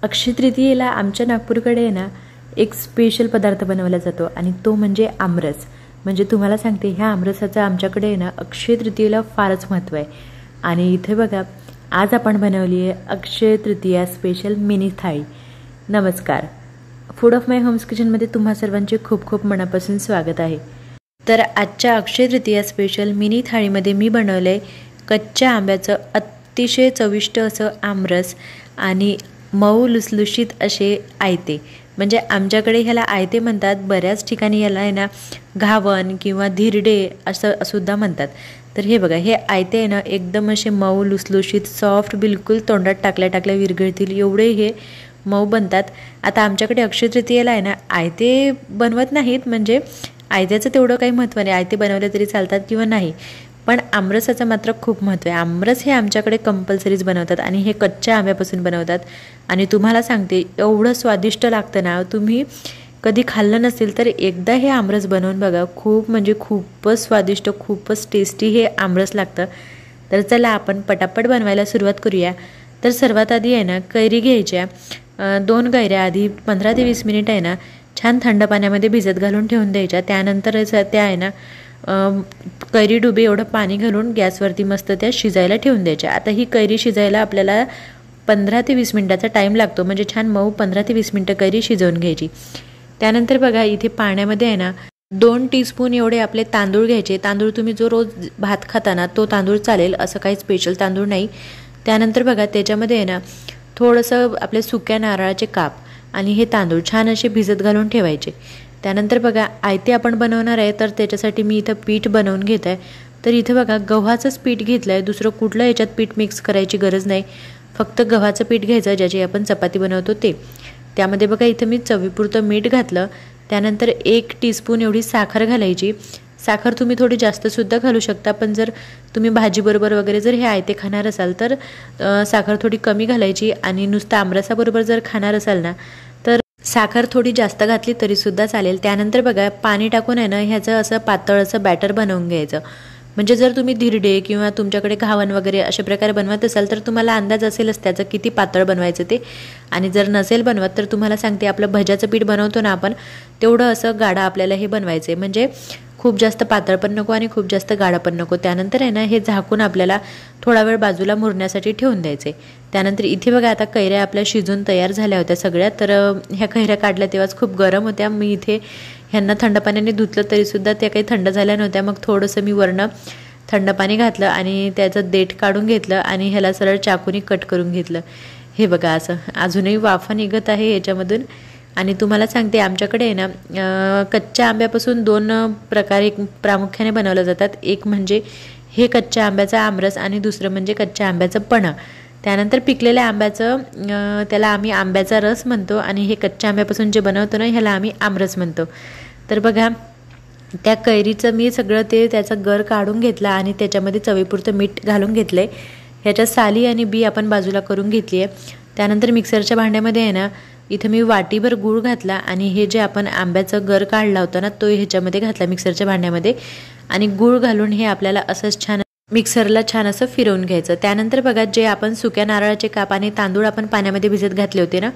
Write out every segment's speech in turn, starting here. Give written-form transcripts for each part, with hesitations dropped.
अक्षय तृतीयेला आमच्या नागपूरकडे ना एक स्पेशल पदार्थ बनवला जातो आणि तो म्हणजे आमरस। म्हणजे तुम्हाला सांगते ह्या आमरसाचं आमच्याकडे ना अक्षय तृतीयेला फारच महत्त्व आहे। आणि इथे बघा आज आपण बनवली आहे अक्षय तृतीया स्पेशल मिनी थाळी। नमस्कार, फूड ऑफ माय होम्स किचनमध्ये तुम्हा सर्वांचे खूप खूप मनापासून स्वागत आहे। तर आजच्या अक्षय तृतीया स्पेशल मिनी थाळीमध्ये मी बनवले कच्च्या आंब्याचं अतिशय चविष्ट असं आमरस आणि मऊ लुसलुशीत असे आयते। म्हणजे आमच्याकडे ह्याला आयते म्हणतात, बऱ्याच ठिकाणी याला आहे ना घावन किंवा धिरडे असं सुद्धा म्हणतात। तर हे बघा, हे आयते आहे ना एकदम असे मऊ लुसलुशीत सॉफ्ट, बिलकुल तोंडात टाकल्या विरघळतील एवढे हे मऊ बनतात। आता आमच्याकडे अक्षय तृतीयेला आहे ना आयते बनवत नाहीत, म्हणजे आयत्याचं तेवढं काही महत्त्व नाही, आयते बनवले तरी चालतात किंवा नाही, पण आमरसाचं मात्र खूप महत्त्व आहे। आमरस हे आमच्याकडे कंपल्सरीच बनवतात आणि हे कच्च्या आंब्यापासून बनवतात आणि तुम्हाला सांगते एवढं स्वादिष्ट लागतं ना, तुम्ही कधी खाल्लं नसेल तर एकदा हे आमरस बनवून बघा, खूप म्हणजे खूपच स्वादिष्ट, खूपच टेस्टी हे आमरस लागतं। तर चला आपण पटापट बनवायला सुरुवात करूया। तर सर्वात आधी आहे ना कैरी घ्यायच्या, 2 कैऱ्या आधी 15 ते 20 मिनिट आहे ना छान थंड पाण्यामध्ये भिजत घालून ठेवून द्यायच्या। त्यानंतर त्या आहे ना कैरी डुबे एवढं पाणी घालून गॅसवरती मस्त त्या शिजायला ठेवून द्यायच्या। आता ही कैरी शिजायला आपल्याला 15 ते 20 मिनिटाचा टाईम लागतो, म्हणजे छान मऊ 15 ते 20 मिनिटं कैरी शिजवून घ्यायची। त्यानंतर बघा इथे पाण्यामध्ये आहे ना 2 टीस्पून एवढे आपले तांदूळ घ्यायचे। तांदूळ तुम्ही जो रोज भात खाता ना तो तांदूळ चालेल, असं काही स्पेशल तांदूळ नाही। त्यानंतर बघा त्याच्यामध्ये आहे ना थोडंसं आपले सुक्या नारळाचे काप आणि हे तांदूळ छान असे भिजत घालून ठेवायचे। त्यानंतर बघा आयते आपण बनवणार आहे, तर त्याच्यासाठी मी इथं पीठ बनवून घेत आहे। तर इथं बघा गव्हाचंच पीठ घेतलं आहे, दुसरं कुठलं याच्यात पीठ मिक्स करायची गरज नाही, फक्त गव्हाचं पीठ घ्यायचं ज्याची आपण चपाती बनवतो ते। त्यामध्ये बघा इथं मी चवीपुरतं मीठ घातलं। त्यानंतर 1 टीस्पून एवढी साखर घालायची। साखर तुम्ही थोडी जास्तसुद्धा घालू शकता, पण जर तुम्ही भाजीबरोबर वगैरे जर हे आयते खाणार असाल तर साखर थोडी कमी घालायची, आणि नुसतं आमरसाबरोबर जर खाणार असाल ना तर साखर थोडी जास्त घातली तरीसुद्धा चालेल। त्यानंतर बघा पाणी टाकून आहे ना ह्याचं असं पातळ असं बॅटर बनवून घ्यायचं। म्हणजे जर तुम्ही धिरडे किंवा तुमच्याकडे घावन वगैरे अशा प्रकारे बनवत असाल तर तुम्हाला अंदाज असेलच त्याचं किती पातळ बनवायचं ते, आणि जर नसेल बनवत तर तुम्हाला सांगते आपलं भज्याचं पीठ बनवतो ना आपण, तेवढं असं गाढा आपल्याला हे बनवायचं आहे। म्हणजे खूप जास्त पातळ पण नको आणि खूप जास्त गाढा पण नको। त्यानंतर आहे ना हे झाकून आपल्याला थोडा वेळ बाजूला मुरण्यासाठी ठेवून द्यायचे। त्यानंतर इथे बघा आता कैऱ्या आपल्या शिजून तयार झाल्या होत्या सगळ्या। तर ह्या कैऱ्या काढल्या तेव्हाच खूप गरम होत्या, मी इथे ह्यांना थंड पाण्याने धुतलं तरीसुद्धा त्या काही थंड झाल्या नव्हत्या। मग थोडंसं मी वरनं थंड पाणी घातलं आणि त्याचं देठ काढून घेतलं आणि ह्याला सरळ चाकूने कट करून घेतलं। हे बघा असं अजूनही वाफा निघत आहे याच्यामधून। आणि तुम्हाला सांगते आमच्याकडे आहे ना कच्च्या आंब्यापासून 2 प्रकारे प्रामुख्याने बनवलं जातात। एक म्हणजे हे कच्च्या आंब्याचा आमरस आणि दुसरं म्हणजे कच्च्या आंब्याचं पन्हं। त्यानंतर पिकलेल्या आंब्याचं त्याला आम्ही आंब्याचा रस म्हणतो, आणि हे कच्च्या आंब्यापासून जे बनवतो ना ह्याला आम्ही आमरस म्हणतो। तर बघा त्या कैरीचं मी सगळं ते त्याचा गर काढून घेतला आणि त्याच्यामध्ये चवीपुरतं मीठ घालून घेतलं आहे। ह्याच्या साली आणि बी आपण बाजूला करून घेतली आहे। त्यानंतर मिक्सरच्या भांड्यामध्ये आहे ना इथं मी वाटीभर गूळ घातला आणि हे जे आपण आंब्याचं गर काढला होता ना तो ह्याच्यामध्ये घातला मिक्सरच्या भांड्यामध्ये, आणि गूळ घालून हे आपल्याला असंच छान मिक्सरला छान असं फिरवून घ्यायचं। त्यानंतर बघा जे आपण सुक्या नारळाचे काप आणि तांदूळ आपण पाण्यामध्ये भिजत घातले होते ना,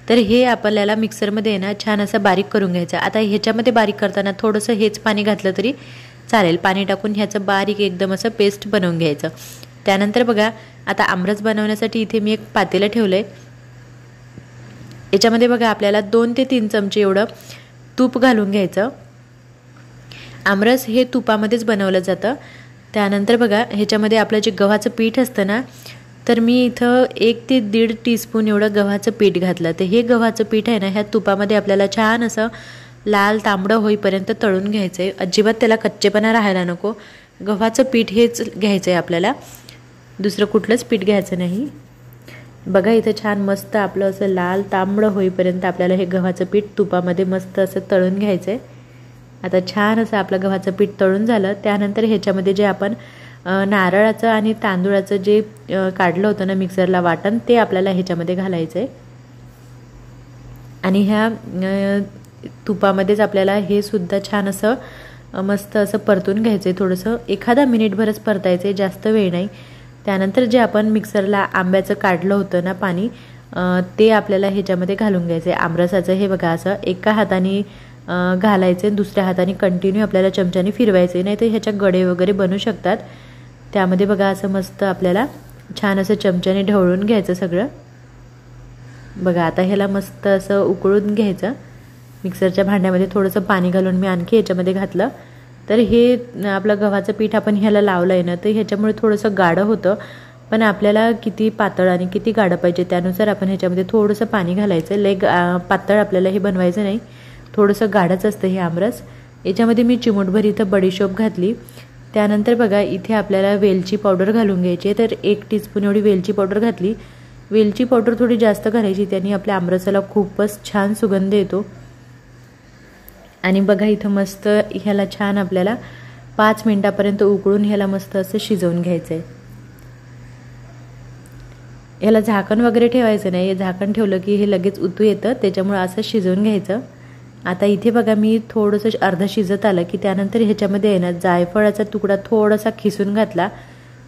तर हे आपल्याला मिक्सरमध्ये ना छान असं बारीक करून घ्यायचं। आता ह्याच्यामध्ये बारीक करताना थोडंसं हेच पाणी घातलं तरी चालेल, पाणी टाकून ह्याचं बारीक एकदम असं पेस्ट बनवून घ्यायचं। त्यानंतर बघा आता आमरस बनवण्यासाठी इथे मी एक पातेलं ठेवलं आहे। याच्यामध्ये बघा आपल्याला 2 ते 3 चमचे एवढं तूप घालून घ्यायचं। आमरस हे तुपामध्येच बनवलं जातं। त्यानंतर बघा ह्याच्यामध्ये आपलं जे गव्हाचं पीठ असतं ना, तर मी इथं 1 ते 1.5 टीस्पून एवढं गव्हाचं पीठ घातलं। तर हे गव्हाचं पीठ आहे ना ह्या तुपामध्ये आपल्याला छान असं लाल तांबडं होईपर्यंत तळून घ्यायचं आहे। अजिबात त्याला कच्चेपणा राहायला नको, गव्हाचं पीठ हेच घ्यायचं आहे आपल्याला, दुसरं कुठलंच पीठ घ्यायचं नाही। बघा इथं छान मस्त आपलं असं लाल तांबडं होईपर्यंत आपल्याला हे गव्हाचं पीठ तुपामध्ये मस्त असं तळून घ्यायचं आहे। आता छान असं आपलं गव्हाचं पीठ तळून झालं। त्यानंतर ह्याच्यामध्ये जे आपण नारळाचं आणि तांदूळाचं जे काढलं होतं ना मिक्सरला वाटण, ते आपल्याला ह्याच्यामध्ये घालायचं आहे, आणि ह्या तुपामध्येच आपल्याला हे सुद्धा छान असं मस्त असं परतून घ्यायचं आहे। थोडंसं एखादा मिनिटभरच परतायचं आहे, जास्त वेळ नाही। त्यानंतर जे आपण मिक्सरला आंब्याचं काढलं होतं ना पाणी, ते आपल्याला ह्याच्यामध्ये घालून घ्यायचं आहे। आमरसाचं हे बघा असं एका हाताने घालायचं आणि दुसऱ्या हाताने कंटिन्यू आपल्याला चमच्याने फिरवायचं, नाही तर ह्याच्या गडे वगैरे बनू शकतात। त्यामध्ये बघा असं मस्त आपल्याला छान असं चमच्याने ढवळून घ्यायचं सगळं। बघा आता ह्याला मस्त असं उकळून घ्यायचं। मिक्सरच्या भांड्यामध्ये थोडंसं पाणी घालून मी आणखी ह्याच्यामध्ये घातलं। तर हे आपलं गव्हाचं पीठ आपण ह्याला लावलं आहे ना, तर ह्याच्यामुळे थोडंसं गाढं होतं, पण आपल्याला किती पातळ आणि किती गाढं पाहिजे त्यानुसार आपण ह्याच्यामध्ये थोडंसं पाणी घालायचं। लय पातळ आपल्याला हे बनवायचं नाही, थोडंसं गाढच असतं हे आमरस। याच्यामध्ये मी चिमूटभर इथं बडीशोप घातली। त्यानंतर बघा इथे आपल्याला वेलची पावडर घालून घ्यायची, तर 1 टीस्पून एवढी वेलची पावडर घातली। वेलची पावडर थोडी जास्त घालायची, त्याने आपल्या आमरसाला खूपच छान सुगंध येतो। आणि बघा इथं मस्त ह्याला छान आपल्याला 5 मिनिटापर्यंत उकळून ह्याला मस्त असं शिजवून घ्यायचं आहे। ह्याला झाकण वगैरे ठेवायचं नाही, हे झाकण ठेवलं की हे लगेच उतू येतं, त्याच्यामुळे असं शिजवून घ्यायचं। आता इथे बघा मी थोडंसं अर्ध शिजत आलं की त्यानंतर ह्याच्यामध्ये आहे ना जायफळाचा तुकडा थोडासा खिसून घातला।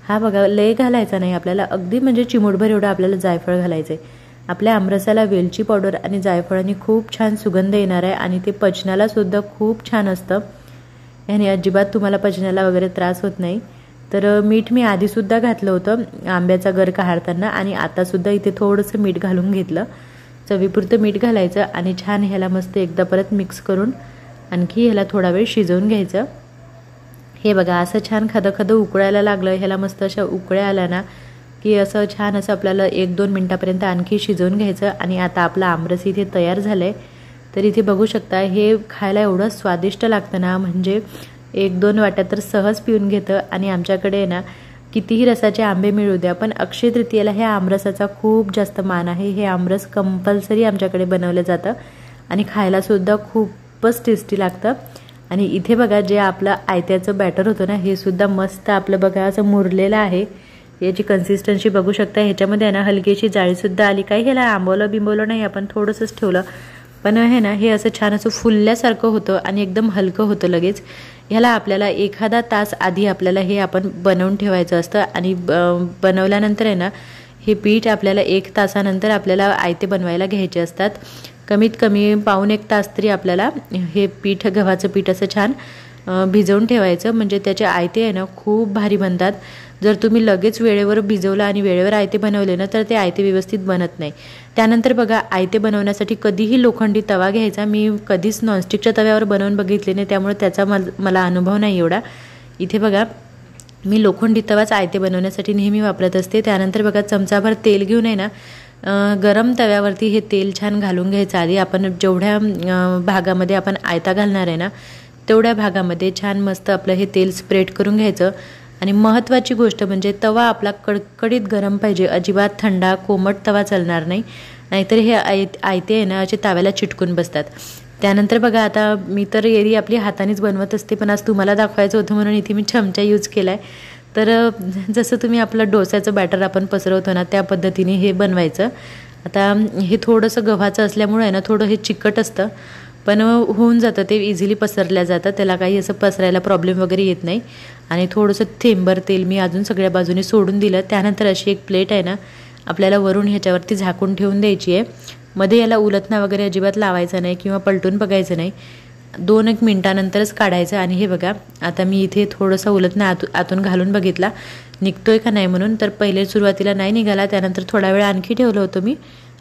हा बघा लय घालायचा नाही आपल्याला, अगदी म्हणजे चिमूटभर एवढं आपल्याला जायफळ घालायचं आहे। आपल्या आमरसाला वेलची पावडर आणि जायफळाने खूप छान सुगंध येणार आहे आणि ते पचनाला सुद्धा खूप छान असतं। याने अजिबात तुम्हाला पचनाला वगैरे त्रास होत नाही। तर मीठ मी आधीसुद्धा घातलं होतं आंब्याचा गर काढताना, आणि आतासुद्धा इथे थोडंसं मीठ घालून घेतलं। चवीपुरतं मीठ घालायचं आणि छान ह्याला मस्त एकदा परत मिक्स करून आणखी ह्याला थोडा वेळ शिजवून घ्यायचं। हे बघा असं छान खदखद उकळायला लागलं, ह्याला मस्त अशा उकळ्या आल्या ना की असं छान असं आपल्याला 1-2 मिनिटापर्यंत आणखी शिजवून घ्यायचं। आणि आता आपला आमरस इथे तयार झालं आहे। तर इथे बघू शकता हे खायला एवढं स्वादिष्ट लागतं ना, म्हणजे 1-2 वाट्या तर सहज पिऊन घेतं। आणि आमच्याकडे ना कितीही रसाचे आंबे मिळू द्या, पण अक्षय तृतीयेला ह्या आमरसाचा खूप जास्त मान आहे। हे आमरस कंपल्सरी आमच्याकडे बनवलं जातं आणि खायलासुद्धा खूपच टेस्टी लागतं। आणि इथे बघा जे आपलं आयत्याचं बॅटर होतं ना, हे सुद्धा मस्त आपलं बघा असं मुरलेलं आहे। याची कन्सिस्टन्सी बघू शकता, ह्याच्यामध्ये ना हलकीशी जाळीसुद्धा आली, काही ह्याला आंबवलं बिंबवलं नाही आपण, थोडंसंच ठेवलं, पण आहे ना हे असं छान असं फुलल्यासारखं होतं आणि एकदम हलकं होतं लगेच। ह्याला आपल्याला 1 तास आधी आपल्याला हे आपण बनवून ठेवायचं असतं। आणि बनवल्यानंतर आहे ना हे पीठ आपल्याला 1 तासानंतर आपल्याला आयते बनवायला घ्यायचे असतात। कमीत कमी पाऊण 1 तास तरी आपल्याला हे पीठ गव्हाचं पीठ असं छान भिजवून ठेवायचं, म्हणजे त्याचे आयते आहे ना खूप भारी बनतात। जर तुम्ही लगेच वेळेवर भिजवलं आणि वेळेवर आयते बनवले ना, तर ते आयते व्यवस्थित बनत नाही। त्यानंतर बघा आयते बनवण्यासाठी कधीही लोखंडी तवा घ्यायचा। मी कधीच नॉनस्टिकच्या तव्यावर बनवून बघितले नाही, त्यामुळे त्याचा मला अनुभव नाही एवढा। इथे बघा मी लोखंडी तवाच आयते बनवण्यासाठी नेहमी वापरत असते। त्यानंतर बघा चमचाभर तेल घेऊन आहे ना गरम तव्यावरती हे तेल छान घालून घ्यायचं। आधी आपण जेवढ्या भागामध्ये आपण आयता घालणार आहे ना, तेवढ्या भागामध्ये छान मस्त आपलं हे तेल स्प्रेड करून घ्यायचं। आणि महत्त्वाची गोष्ट म्हणजे तवा आपला कडकडीत गरम पाहिजे, अजिबात थंडा कोमट तवा चालणार नाही, नाहीतर हे आयते आहे ना असे तव्याला चिटकून बसतात। त्यानंतर बघा आता मी तर एरी आपली हातानेच बनवत असते, पण आज तुम्हाला दाखवायचं होतं म्हणून इथे मी चमचा यूज केला आहे। तर जसं तुम्ही आपलं डोस्याचं बॅटर आपण पसरवतो ना, त्या पद्धतीने हे बनवायचं। आता हे थोडंसं गव्हाचं असल्यामुळे आहे ना थोडं हे चिकट असतं, पण होऊन जातं, ते इझिली पसरल्या जातं, त्याला काही असं पसरायला प्रॉब्लेम वगैरे येत नाही। आणि थोडंसं थेंबर तेल मी अजून सगळ्या बाजूने सोडून दिलं। त्यानंतर अशी एक प्लेट आहे ना आपल्याला वरून ह्याच्यावरती झाकून ठेवून द्यायची आहे। मध्ये याला उलटणं वगैरे अजिबात लावायचं नाही किंवा पलटून बघायचं नाही, 2-1 मिनिटानंतरच काढायचं। आणि हे बघा आता मी इथे थोडंसं उलटणं आतून घालून बघितला निघतोय का नाही म्हणून, तर पहिले सुरुवातीला नाही निघाला, त्यानंतर थोडा वेळ आणखी ठेवलं होतं मी,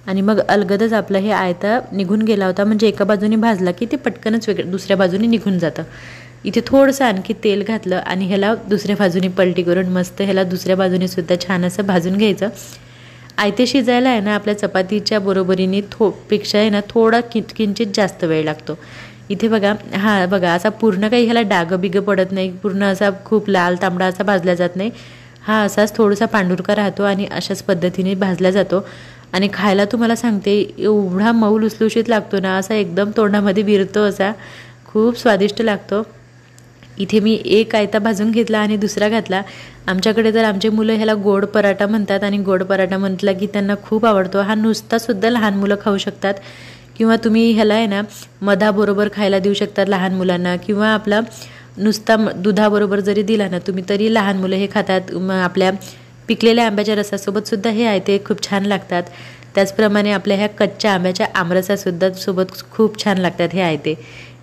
आणि मग अलगदच आपलं हे आयता निघून गेला होता। म्हणजे एका बाजूने भाजला की ते पटकनच दुसऱ्या बाजूने निघून जातं। इथे थोडंसं आणखी तेल घातलं आणि ह्याला दुसऱ्या बाजूने पलटी करून मस्त ह्याला दुसऱ्या बाजूने सुद्धा छान असं भाजून घ्यायचं। आयते शिजायला आहे ना आपल्या चपातीच्या बरोबरीने पेक्षा आहे ना थोडा किंचित जास्त वेळ लागतो। इथे बघा हा बघा असा पूर्ण काही ह्याला डाग बिग पडत नाही, पूर्ण असा खूप लाल तांबडा असा भाजला जात नाही, हा असाच थोडासा पांढुरका राहतो आणि अशाच पद्धतीने भाजला जातो। आणि खायला तुम्हाला सांगते एवढा मऊ लुसलुशीत लागतो ना, असा एकदम तोंडामध्ये विरतो, असा खूप स्वादिष्ट लागतो। इथे मी एक आयता भाजून घेतला आणि दुसरा घातला। आमच्याकडे तर आमचे मुलं ह्याला गोड पराठा म्हणतात आणि गोड पराठा म्हटलं की त्यांना खूप आवडतो। हा नुसता सुद्धा लहान मुलं खाऊ शकतात किंवा तुम्ही ह्याला आहे ना मधाबरोबर खायला देऊ शकतात लहान मुलांना, किंवा आपला नुसता दुधाबरोबर जरी दिला ना तुम्ही तरी लहान मुलं हे खातात। आपल्या पिकलेल्या आंब्याच्या रसासोबत सुद्धा हे आयते खूप छान लागतात। त्याचप्रमाणे आपल्या ह्या कच्च्या आंब्याच्या आमरसासुद्धा सोबत खूप छान लागतात हे आयते.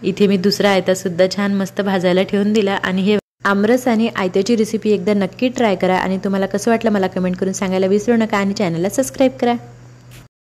इथे मी दुसरा आयतासुद्धा छान मस्त भाजायला ठेवून दिला. आणि हे आमरस आणि आयत्याची रेसिपी एकदा नक्की ट्राय करा आणि तुम्हाला कसं वाटलं मला कमेंट करून सांगायला विसरू नका आणि चॅनलला सबस्क्राईब करा.